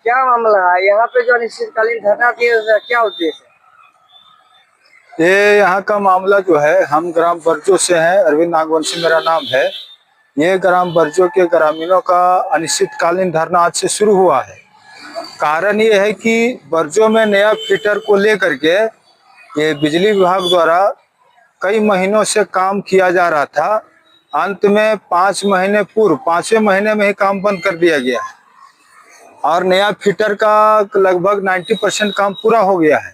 क्या मामला है यहाँ पे जो अनिश्चितकालीन धरना दिए, उसका क्या उद्देश्य है? ये यहाँ का मामला जो है, हम ग्राम बरजो से हैं। अरविंद नागवंशी मेरा नाम है। ये ग्राम बरजो के ग्रामीणों का अनिश्चितकालीन धरना आज से शुरू हुआ है। कारण ये है कि बरजो में नया फीटर को लेकर के ये बिजली विभाग द्वारा कई महीनों से काम किया जा रहा था। अंत में 5 महीने पूर्व 5वें महीने में ही काम बंद कर दिया गया है और नया फीटर का लगभग 90% काम पूरा हो गया है।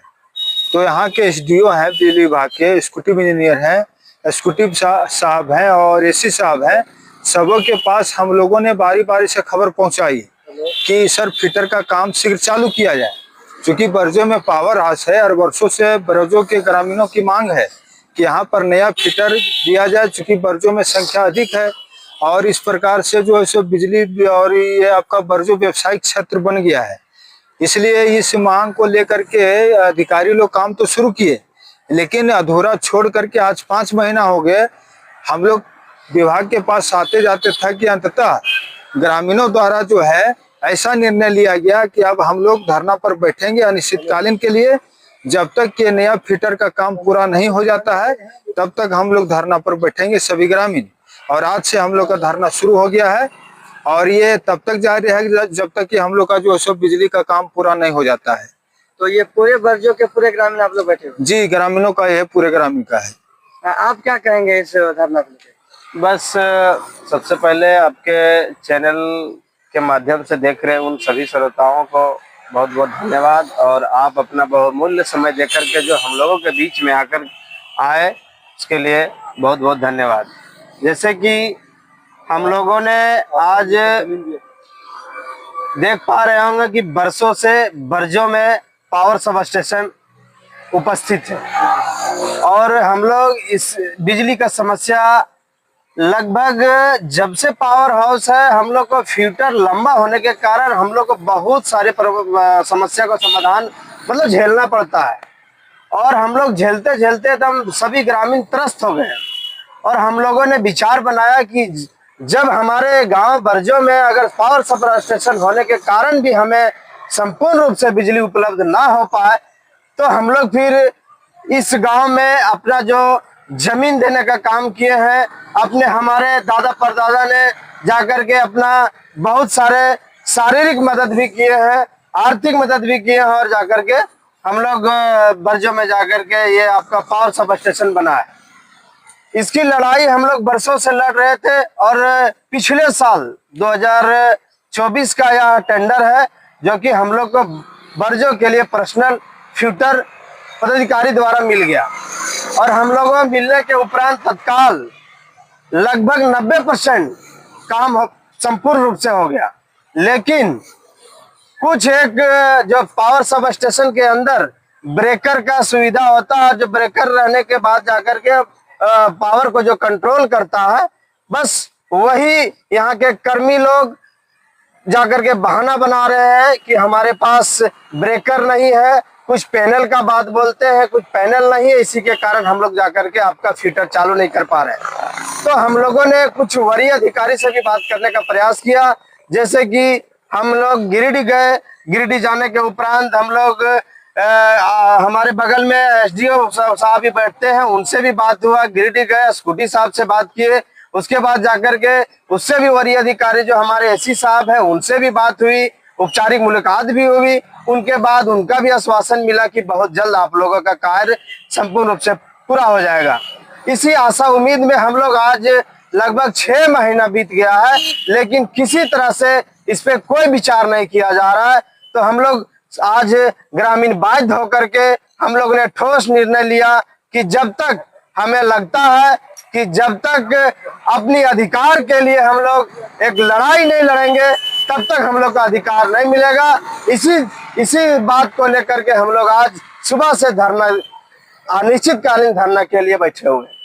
तो यहाँ के एसडीओ हैं, बिजली विभाग के एग्जीक्यूटिव इंजीनियर हैं, एग्जीक्यूटिव साहब हैं और एसी साहब हैं। सबों के पास हम लोगों ने बारी बारी से खबर पहुंचाई कि सर फीटर का काम शीघ्र चालू किया जाए, क्योंकि बरजो में पावर हाउस है और वर्षों से बरजो के ग्रामीणों की मांग है कि यहाँ पर नया फीटर दिया जाए, चूँकि बरजो में संख्या अधिक है और इस प्रकार से जो है सो बिजली और ये आपका बरजो व्यवसायिक क्षेत्र बन गया है। इसलिए इस मांग को लेकर के अधिकारी लोग काम तो शुरू किए, लेकिन अधूरा छोड़ करके आज 5 महीना हो गए। हम लोग विभाग के पास आते जाते था कि अंततः ग्रामीणों द्वारा जो है ऐसा निर्णय लिया गया कि अब हम लोग धरना पर बैठेंगे अनिश्चितकालीन के लिए। जब तक कि नया फीटर का काम पूरा नहीं हो जाता है तब तक हम लोग धरना पर बैठेंगे सभी ग्रामीण। और आज से हम लोग का धरना शुरू हो गया है और ये तब तक जारी रहेगा जब तक कि हम लोग का जो है बिजली का काम पूरा नहीं हो जाता है। तो ये पूरे बरजो के पूरे ग्रामीण आप लोग बैठे हुए? जी, ग्रामीणों का ये पूरे ग्रामीण का है। आप क्या कहेंगे इस धरना को लेकर? बस सबसे पहले आपके चैनल के माध्यम से देख रहे उन सभी श्रोताओं को बहुत बहुत धन्यवाद, और आप अपना बहुमूल्य समय देकर के जो हम लोगों के बीच में आकर आए उसके लिए बहुत बहुत धन्यवाद। जैसे कि हम लोगों ने आज देख पा रहे होंगे कि बरसों से बरजो में पावर सब स्टेशन उपस्थित है और हम लोग इस बिजली का समस्या लगभग जब से पावर हाउस है हम लोग को फ्यूटर लंबा होने के कारण हम लोग को बहुत सारे समस्या का समाधान मतलब झेलना पड़ता है, और हम लोग झेलते झेलते एकदम सभी ग्रामीण त्रस्त हो गए। और हम लोगों ने विचार बनाया कि जब हमारे गांव बरजो में अगर पावर सब स्टेशन होने के कारण भी हमें संपूर्ण रूप से बिजली उपलब्ध ना हो पाए तो हम लोग फिर इस गांव में अपना जो जमीन देने का काम किए हैं। अपने हमारे दादा परदादा ने जाकर के अपना बहुत सारे शारीरिक मदद भी किए हैं, आर्थिक मदद भी किए हैं, और जाकर के हम लोग बरजो में जाकर के ये आपका पावर सब स्टेशन बना है। इसकी लड़ाई हम लोग बरसों से लड़ रहे थे और पिछले साल 2024 का यह टेंडर है जो कि हम लोग को बरजो के लिए पर्सनल फ्यूटर पदाधिकारी द्वारा मिल गया, और हम लोगों को मिलने के उपरांत तत्काल लगभग 90% काम संपूर्ण रूप से हो गया। लेकिन कुछ एक जो पावर सब स्टेशन के अंदर ब्रेकर का सुविधा होता है, जो ब्रेकर रहने के बाद जाकर के पावर को जो कंट्रोल करता है, बस वही यहाँ के कर्मी लोग जाकर के बहाना बना रहे हैं कि हमारे पास ब्रेकर नहीं है। कुछ पैनल का बात बोलते हैं, कुछ पैनल नहीं है, इसी के कारण हम लोग जाकर के आपका फीटर चालू नहीं कर पा रहे हैं। तो हम लोगों ने कुछ वरीय अधिकारी से भी बात करने का प्रयास किया। जैसे कि हम लोग गिरिडीह गए, गिरिडीह जाने के उपरांत हम लोग हमारे बगल में एसडीओ साहब भी बैठते हैं, उनसे भी बात हुआ। गिरिडीह गए, स्कूटी साहब से बात किए, उसके बाद जाकर के उससे भी वरीय अधिकारी जो हमारे एसी साहब हैं उनसे भी बात हुई, औपचारिक मुलाकात भी हुई। उनके बाद उनका भी आश्वासन मिला कि बहुत जल्द आप लोगों का कार्य संपूर्ण रूप से पूरा हो जाएगा। इसी आशा उम्मीद में हम लोग आज लगभग 6 महीना बीत गया है, लेकिन किसी तरह से इस पे कोई विचार नहीं किया जा रहा है। तो हम लोग आज ग्रामीण बाध्य होकर के हम लोग ने ठोस निर्णय लिया कि जब तक हमें लगता है कि जब तक अपनी अधिकार के लिए हम लोग एक लड़ाई नहीं लड़ेंगे तब तक हम लोग का अधिकार नहीं मिलेगा। इसी बात को लेकर के हम लोग आज सुबह से धरना अनिश्चितकालीन धरना के लिए बैठे हुए हैं।